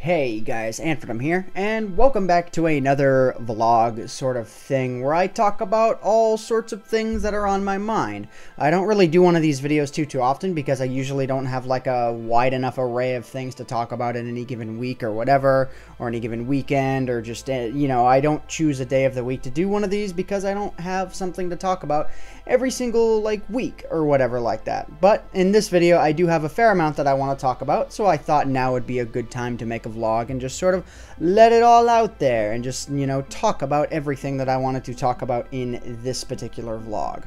Hey guys, AntVenom here, and welcome back to another vlog sort of thing where I talk about all sorts of things that are on my mind. I don't really do one of these videos too often because I usually don't have like a wide enough array of things to talk about in any given week or whatever, or any given weekend, or just, you know, I don't choose a day of the week to do one of these because I don't have something to talk about every single like week or whatever like that. But in this video I do have a fair amount that I want to talk about, so I thought now would be a good time to make a vlog and just sort of let it all out there and just, you know, talk about everything that I wanted to talk about in this particular vlog.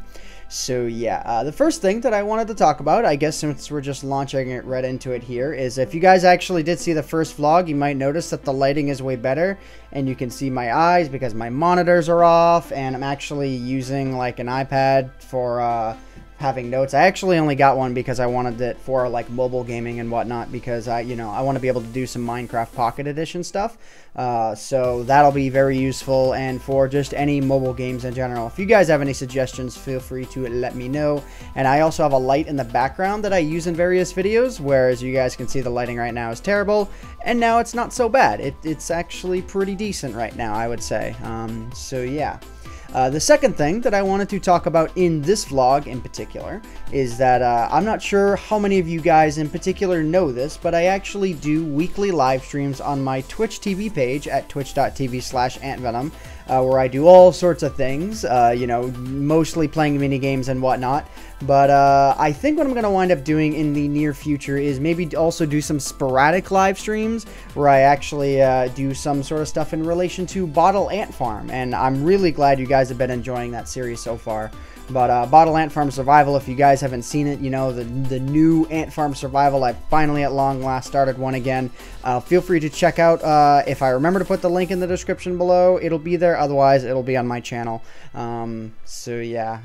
So yeah, the first thing that I wanted to talk about, I guess since we're just launching it right into it here, is if you guys actually did see the first vlog, you might notice that the lighting is way better and you can see my eyes because my monitors are off, and I'm actually using like an iPad for having notes. I actually only got one because I wanted it for like mobile gaming and whatnot, because I want to be able to do some Minecraft Pocket Edition stuff. So that'll be very useful, and for just any mobile games in general. If you guys have any suggestions, feel free to let me know. And I also have a light in the background that I use in various videos, whereas you guys can see the lighting right now is terrible, and now it's not so bad. It's actually pretty decent right now, I would say. So yeah. The second thing that I wanted to talk about in this vlog in particular is that I'm not sure how many of you guys in particular know this, but I actually do weekly live streams on my Twitch TV page at twitch.tv/AntVenom, where I do all sorts of things, you know, mostly playing mini games and whatnot. But I think what I'm going to wind up doing in the near future is maybe also do some sporadic live streams where I actually do some sort of stuff in relation to Bottle Ant Farm. And I'm really glad you guys have been enjoying that series so far. But Bottle Ant Farm Survival, if you guys haven't seen it, you know, the new Ant Farm Survival, I finally at long last started one again. Feel free to check out, if I remember to put the link in the description below, it'll be there. Otherwise, it'll be on my channel. So yeah,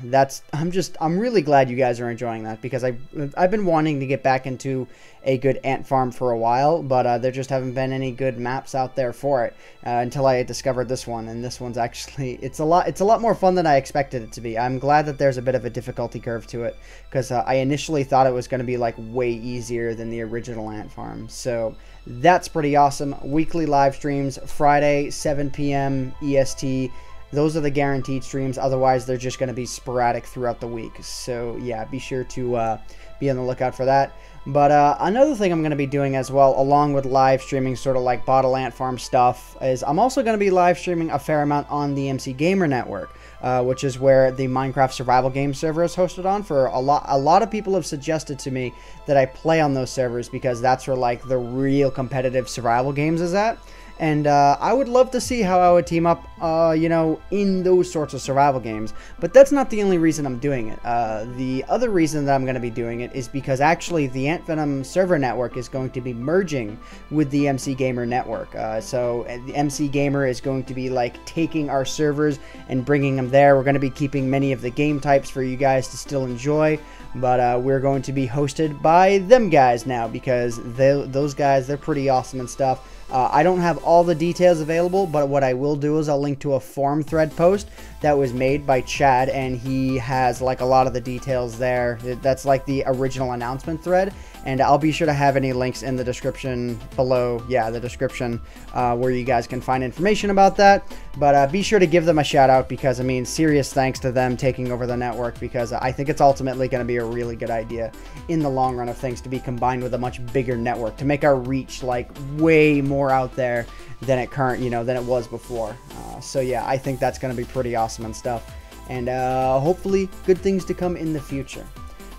I'm really glad you guys are enjoying that, because I've been wanting to get back into a good ant farm for a while, but there just haven't been any good maps out there for it until I discovered this one. And this one's actually, it's a lot more fun than I expected it to be. I'm glad that there's a bit of a difficulty curve to it, because I initially thought it was going to be like way easier than the original ant farm. So that's pretty awesome. Weekly live streams, Friday 7 p.m. EST. Those are the guaranteed streams. Otherwise, they're just going to be sporadic throughout the week. So yeah, be sure to be on the lookout for that. But another thing I'm going to be doing as well, along with live streaming sort of like Bottle Ant Farm stuff, is I'm also going to be live streaming a fair amount on the MC Gamer Network, which is where the Minecraft survival game server is hosted on. For a lot of people have suggested to me that I play on those servers because that's where like the real competitive survival games is at. And I would love to see how I would team up, you know, in those sorts of survival games. But that's not the only reason I'm doing it. The other reason that I'm going to be doing it is because actually the AntVenom server network is going to be merging with the MC Gamer network. So the MC Gamer is going to be like taking our servers and bringing them there. We're going to be keeping many of the game types for you guys to still enjoy. But we're going to be hosted by them guys now, because those guys, they're pretty awesome and stuff. I don't have all the details available, but what I will do is I'll link to a forum thread post that was made by Chad, and he has like a lot of the details there. That's like the original announcement thread, and I'll be sure to have any links in the description below. Yeah, the description where you guys can find information about that. But be sure to give them a shout out, because I mean, serious thanks to them taking over the network, because I think it's ultimately going to be a really good idea in the long run of things to be combined with a much bigger network to make our reach like way more out there than it was before. So yeah, I think that's going to be pretty awesome and stuff, and hopefully good things to come in the future.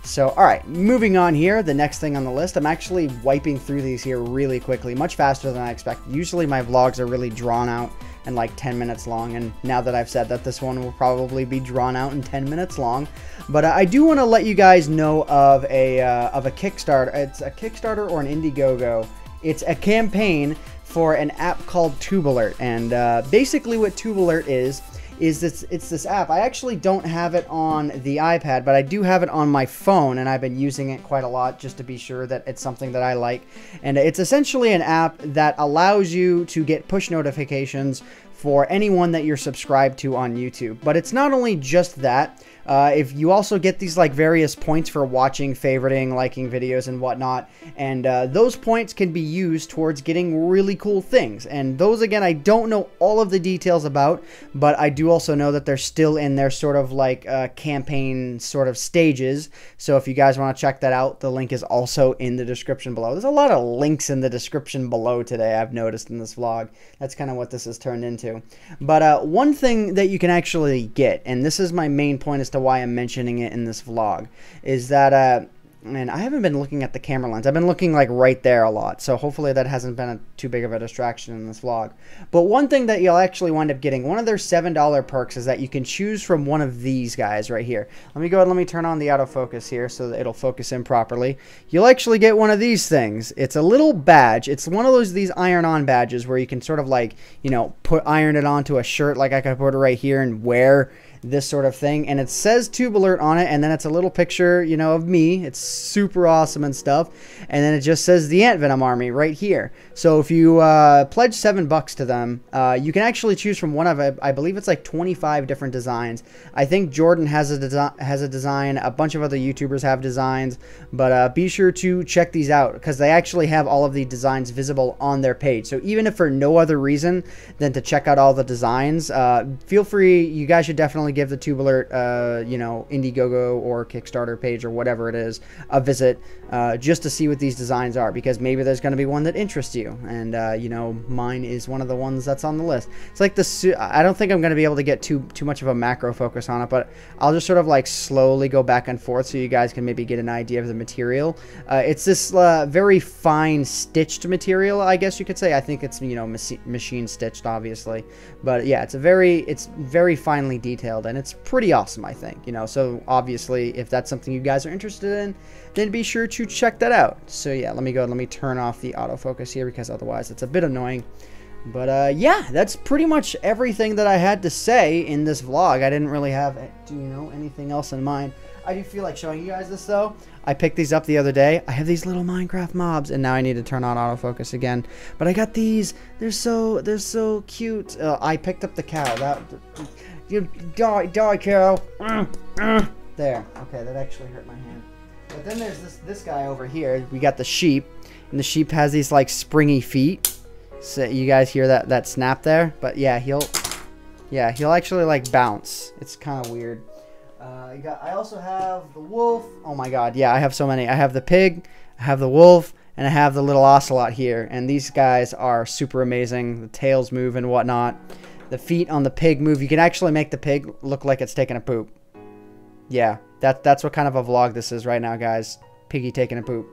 So alright, moving on here, the next thing on the list, I'm actually wiping through these here really quickly, much faster than I expected. Usually my vlogs are really drawn out and like 10 minutes long, and now that I've said that, this one will probably be drawn out and 10 minutes long. But I do want to let you guys know of a Kickstarter. It's a Kickstarter or an Indiegogo. It's a campaign for an app called TubeAlert, and basically what TubeAlert is it's this app. I actually don't have it on the iPad, but I do have it on my phone, and I've been using it quite a lot just to be sure that it's something that I like. And it's essentially an app that allows you to get push notifications for anyone that you're subscribed to on YouTube. But it's not only just that, If you also get these like various points for watching, favoriting, liking videos and whatnot, and those points can be used towards getting really cool things. And those, again, I don't know all of the details about, but I do also know that they're still in their sort of like campaign sort of stages. So if you guys want to check that out, the link is also in the description below. There's a lot of links in the description below today, I've noticed in this vlog. That's kind of what this has turned into. But one thing that you can actually get, and this is my main point as to why I'm mentioning it in this vlog, is that and I haven't been looking at the camera lens. I've been looking like right there a lot, so hopefully that hasn't been too big of a distraction in this vlog. But one thing that you'll actually wind up getting, one of their $7 perks, is that you can choose from one of these guys right here. Let me go ahead and let me turn on the autofocus here so that it'll focus in properly. You'll actually get one of these things. It's a little badge. It's one of these iron-on badges where you can sort of like, you know, iron it onto a shirt, like I could put it right here and wear this sort of thing, and it says TubeAlert on it, and then it's a little picture, you know, of me. It's super awesome and stuff, and then it just says the AntVenom Army right here. So if you pledge $7 to them, you can actually choose from one of, I believe it's like 25 different designs. I think Jordan has a design, a bunch of other YouTubers have designs, but be sure to check these out because they actually have all of the designs visible on their page. So even if for no other reason than to check out all the designs, feel free. You guys should definitely give the TubeAlert, you know, Indiegogo or Kickstarter page or whatever it is a visit just to see what these designs are, because maybe there's going to be one that interests you, and you know, mine is one of the ones that's on the list. It's like the I don't think I'm going to be able to get too much of a macro focus on it, but I'll just sort of like slowly go back and forth so you guys can maybe get an idea of the material. It's this very fine stitched material, I guess you could say. I think it's, you know, machine stitched, obviously, but yeah, it's very finely detailed, and it's pretty awesome, I think, you know. So obviously if that's something you guys are interested in, then be sure to check that out. So yeah, let me turn off the autofocus here because otherwise it's a bit annoying. But yeah, that's pretty much everything that I had to say in this vlog. I didn't really have, you know, anything else in mind. I do feel like showing you guys this though. I picked these up the other day. I have these little Minecraft mobs, and now I need to turn on autofocus again. But I got these. They're so cute. I picked up the cow. You die, cow. There. Okay, that actually hurt my hand. But then there's this guy over here. We got the sheep, and the sheep has these like springy feet. So you guys hear that snap there? But yeah, he'll actually like bounce. It's kind of weird. I also have the wolf. Oh my god, yeah, I have so many. I have the pig, I have the wolf, and I have the little ocelot here. And these guys are super amazing. The tails move and whatnot. The feet on the pig move. You can actually make the pig look like it's taking a poop. Yeah, that's what kind of a vlog this is right now, guys. Piggy taking a poop.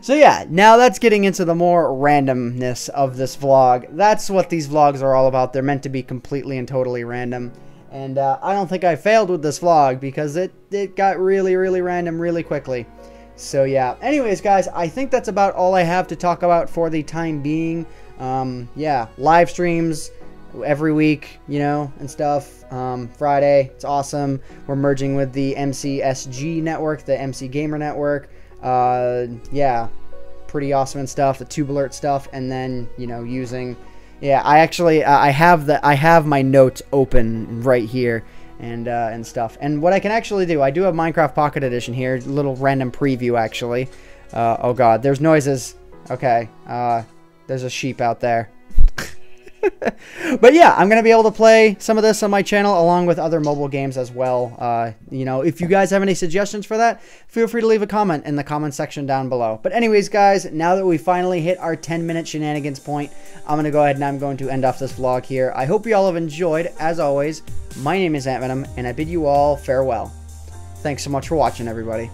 So yeah, now that's getting into the more randomness of this vlog. That's what these vlogs are all about. They're meant to be completely and totally random. And I don't think I failed with this vlog because it got really random really quickly. So yeah, anyways guys, I think that's about all I have to talk about for the time being. Yeah, live streams every week, you know, and stuff. Friday, it's awesome. We're merging with the MCSG network, the MC Gamer network. Yeah, pretty awesome and stuff. The TubeAlert stuff, and then, you know, using, yeah, I actually I have my notes open right here and stuff. And what I can actually do, I do have Minecraft Pocket Edition here, a little random preview actually. Oh god, there's noises. Okay, there's a sheep out there. But yeah, I'm going to be able to play some of this on my channel along with other mobile games as well. You know, if you guys have any suggestions for that, feel free to leave a comment in the comment section down below. But anyways, guys, now that we finally hit our 10-minute shenanigans point, I'm going to go ahead and I'm going to end off this vlog here. I hope you all have enjoyed. As always, my name is AntVenom, and I bid you all farewell. Thanks so much for watching, everybody.